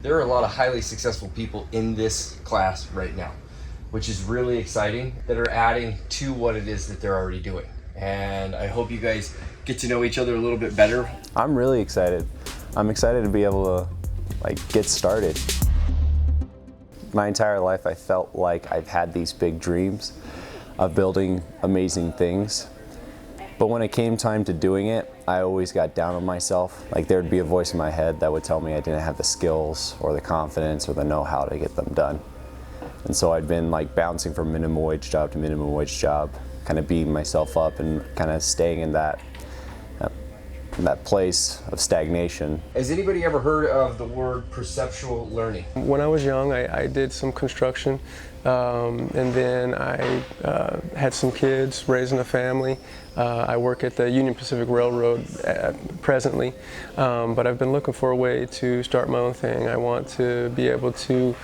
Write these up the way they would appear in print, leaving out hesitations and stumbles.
There are a lot of highly successful people in this class right now, which is really exciting, that are adding to what it is that they're already doing. And I hope you guys get to know each other a little bit better. I'm really excited. I'm excited to be able to get started. My entire life I felt like I've had these big dreams of building amazing things. But when it came time to doing it, I always got down on myself. Like there'd be a voice in my head that would tell me I didn't have the skills or the confidence or the know-how to get them done. And so I'd been bouncing from minimum wage job to minimum wage job, kind of beating myself up and kind of staying in that place of stagnation. Has anybody ever heard of the word perceptual learning? When I was young, I did some construction, and then I had some kids, raising a family. I work at the Union Pacific Railroad presently, but I've been looking for a way to start my own thing. I want to be able to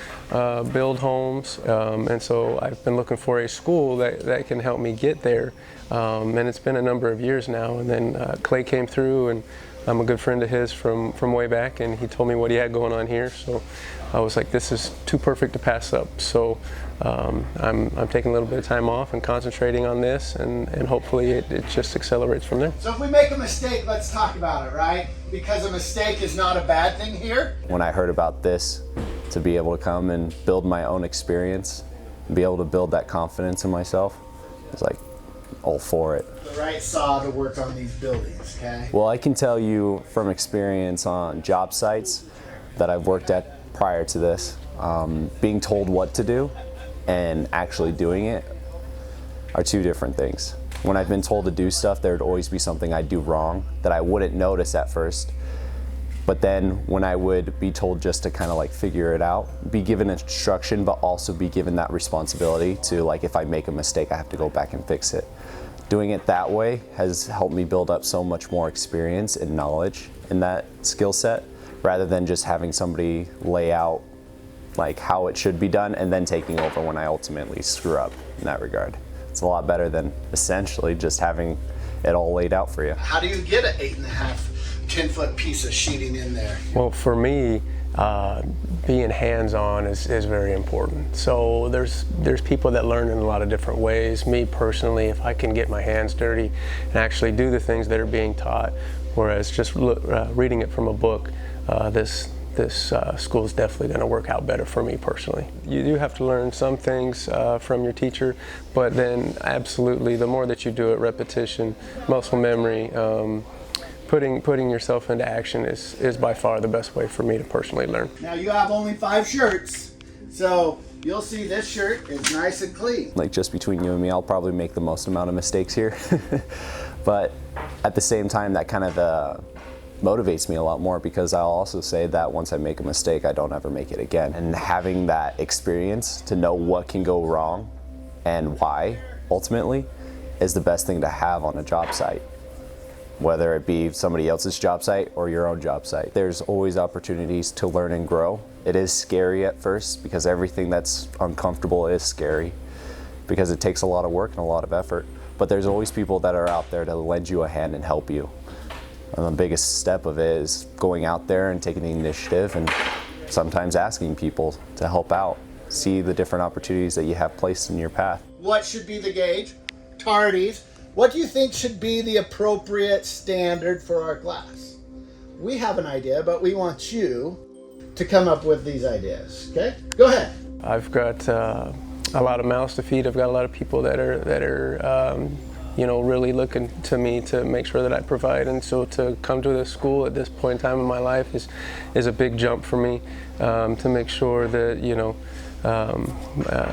build homes, and so I've been looking for a school that can help me get there. And it's been a number of years now, and then Clay came through, and I'm a good friend of his from way back, and he told me what he had going on here, so I was like, this is too perfect to pass up. So I'm taking a little bit of time off and concentrating on this, and hopefully it just accelerates from there. So if we make a mistake, let's talk about it, right? Because a mistake is not a bad thing here. When I heard about this, to be able to come and build my own experience, and be able to build that confidence in myself, I was like, all for it. The right saw to work on these buildings, okay? Well, I can tell you from experience on job sites that I've worked at prior to this, being told what to do and actually doing it are two different things. When I've been told to do stuff, there'd always be something I'd do wrong that I wouldn't notice at first. But then when I would be told just to kind of figure it out, be given instruction, but also be given that responsibility to if I make a mistake, I have to go back and fix it. Doing it that way has helped me build up so much more experience and knowledge in that skill set, rather than just having somebody lay out how it should be done and then taking over when I ultimately screw up in that regard. It's a lot better than essentially just having it all laid out for you. How do you get an 8.5, 10-foot piece of sheeting in there? Well, for me, being hands-on is very important. So there's people that learn in a lot of different ways. Me personally, if I can get my hands dirty and actually do the things that are being taught, whereas just reading it from a book, this school is definitely going to work out better for me personally. You do have to learn some things from your teacher, but then absolutely, the more that you do it, repetition, muscle memory, putting yourself into action is by far the best way for me to personally learn. Now you have only 5 shirts, so you'll see this shirt is nice and clean. Just between you and me, I'll probably make the most amount of mistakes here. But at the same time, that kind of motivates me a lot more, because I'll also say that once I make a mistake, I don't ever make it again. And having that experience to know what can go wrong and why, ultimately, is the best thing to have on a job site. Whether it be somebody else's job site or your own job site. There's always opportunities to learn and grow. It is scary at first, because everything that's uncomfortable is scary, because it takes a lot of work and a lot of effort. But there's always people that are out there to lend you a hand and help you. And the biggest step of it is going out there and taking the initiative and sometimes asking people to help out. See the different opportunities that you have placed in your path. What should be the gauge? Tardies. What do you think should be the appropriate standard for our class? We have an idea, but we want you to come up with these ideas, okay? Go ahead. I've got a lot of mouths to feed. I've got a lot of people that are really looking to me to make sure that I provide, and so to come to this school at this point in time in my life is a big jump for me, to make sure that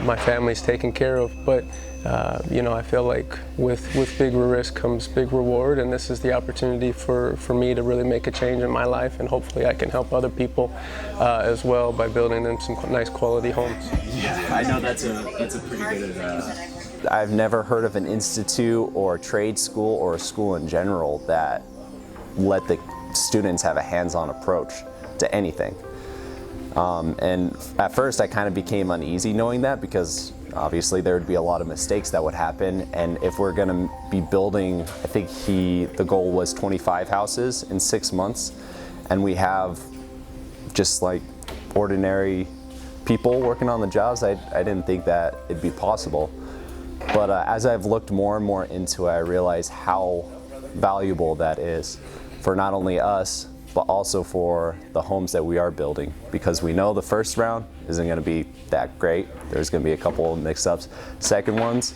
my family's taken care of. But I feel like with big risk comes big reward, and this is the opportunity for me to really make a change in my life, and hopefully I can help other people as well by building them some nice quality homes. Yeah, I know that's a pretty good. I've never heard of an institute or trade school or a school in general that let the students have a hands-on approach to anything. And at first I kind of became uneasy knowing that, because obviously there would be a lot of mistakes that would happen, and if we're going to be building, I think the goal was 25 houses in 6 months, and we have just ordinary people working on the jobs, I didn't think that it'd be possible. But as I've looked more and more into it, I realize how valuable that is for not only us, but also for the homes that we are building, because we know the first round isn't going to be that great. There's going to be a couple of mix-ups. Second ones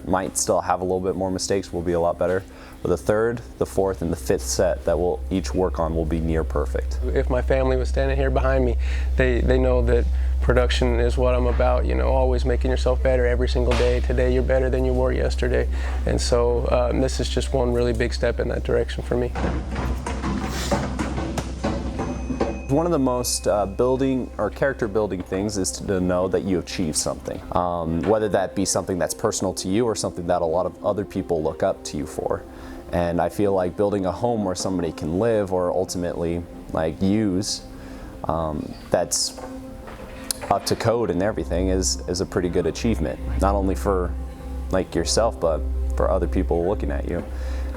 might still have a little bit more mistakes, will be a lot better. But the third, the fourth, and the fifth set that we'll each work on will be near perfect. If my family was standing here behind me, they know that production is what I'm about, you know, always making yourself better every single day. Today you're better than you were yesterday. And so this is just one really big step in that direction for me. One of the most building or character building things is to know that you achieve something, whether that be something that's personal to you or something that a lot of other people look up to you for. And I feel like building a home where somebody can live or ultimately like use, that's up to code and everything is a pretty good achievement, not only for like yourself, but for other people looking at you.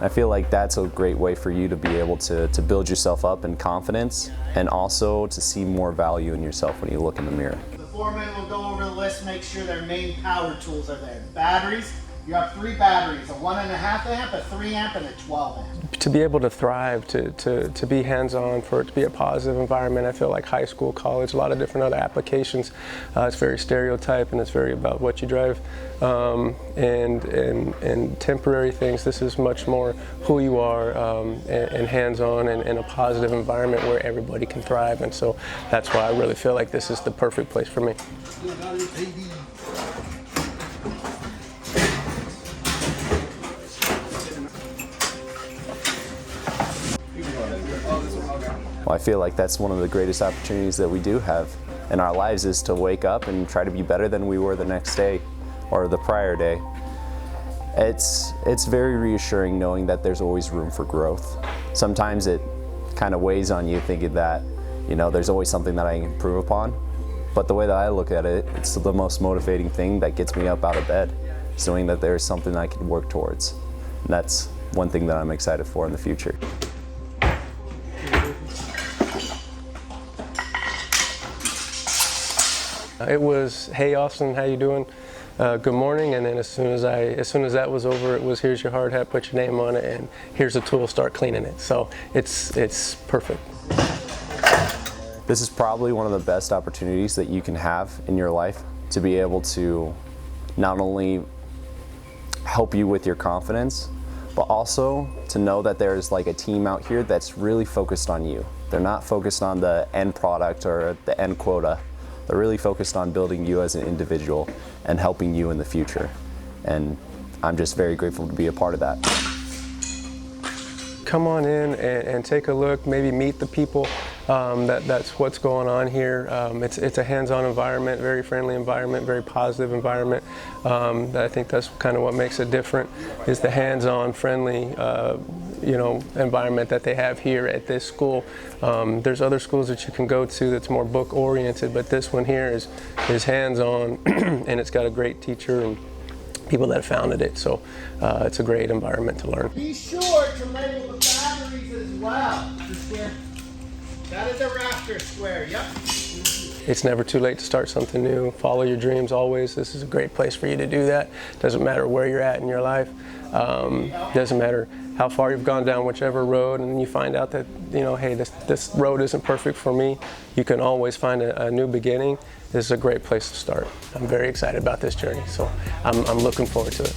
I feel like that's a great way for you to be able to build yourself up in confidence and also to see more value in yourself when you look in the mirror. The foreman will go over the list, make sure their main power tools are there. Batteries, you have 3 batteries, a 1.5 amp, a 3 amp, and a 12 amp. To be able to thrive, to be hands-on, for it to be a positive environment, I feel like high school, college, a lot of different other applications, it's very stereotype and it's very about what you drive and temporary things. This is much more who you are and hands-on and in a positive environment where everybody can thrive, and so that's why I really feel like this is the perfect place for me. Well, I feel like that's one of the greatest opportunities that we do have in our lives, is to wake up and try to be better than we were the next day or the prior day. It's very reassuring knowing that there's always room for growth. Sometimes it kind of weighs on you thinking that, you know, there's always something that I can improve upon. But the way that I look at it, it's the most motivating thing that gets me up out of bed, is knowing that there's something I can work towards. And that's one thing that I'm excited for in the future. It was, "Hey Austin, how you doing? Good morning." And then as soon as that was over, it was, "Here's your hard hat, put your name on it, and here's a tool, start cleaning it." So it's perfect. This is probably one of the best opportunities that you can have in your life, to be able to not only help you with your confidence, but also to know that there's like a team out here that's really focused on you. They're not focused on the end product or the end quota. They're really focused on building you as an individual and helping you in the future. And I'm just very grateful to be a part of that. Come on in and take a look, maybe meet the people. That's what's going on here. It's a hands-on environment, very friendly environment, very positive environment. I think that's kind of what makes it different, is the hands-on, friendly environment that they have here at this school. There's other schools that you can go to that's more book-oriented, but this one here is hands-on and it's got a great teacher and people that have founded it. So it's a great environment to learn. Be sure to label the batteries as well. That is a rafter square, yep. It's never too late to start something new. Follow your dreams always. This is a great place for you to do that. Doesn't matter where you're at in your life. Doesn't matter how far you've gone down whichever road, and you find out that, hey, this road isn't perfect for me. You can always find a new beginning. This is a great place to start. I'm very excited about this journey, so I'm looking forward to it.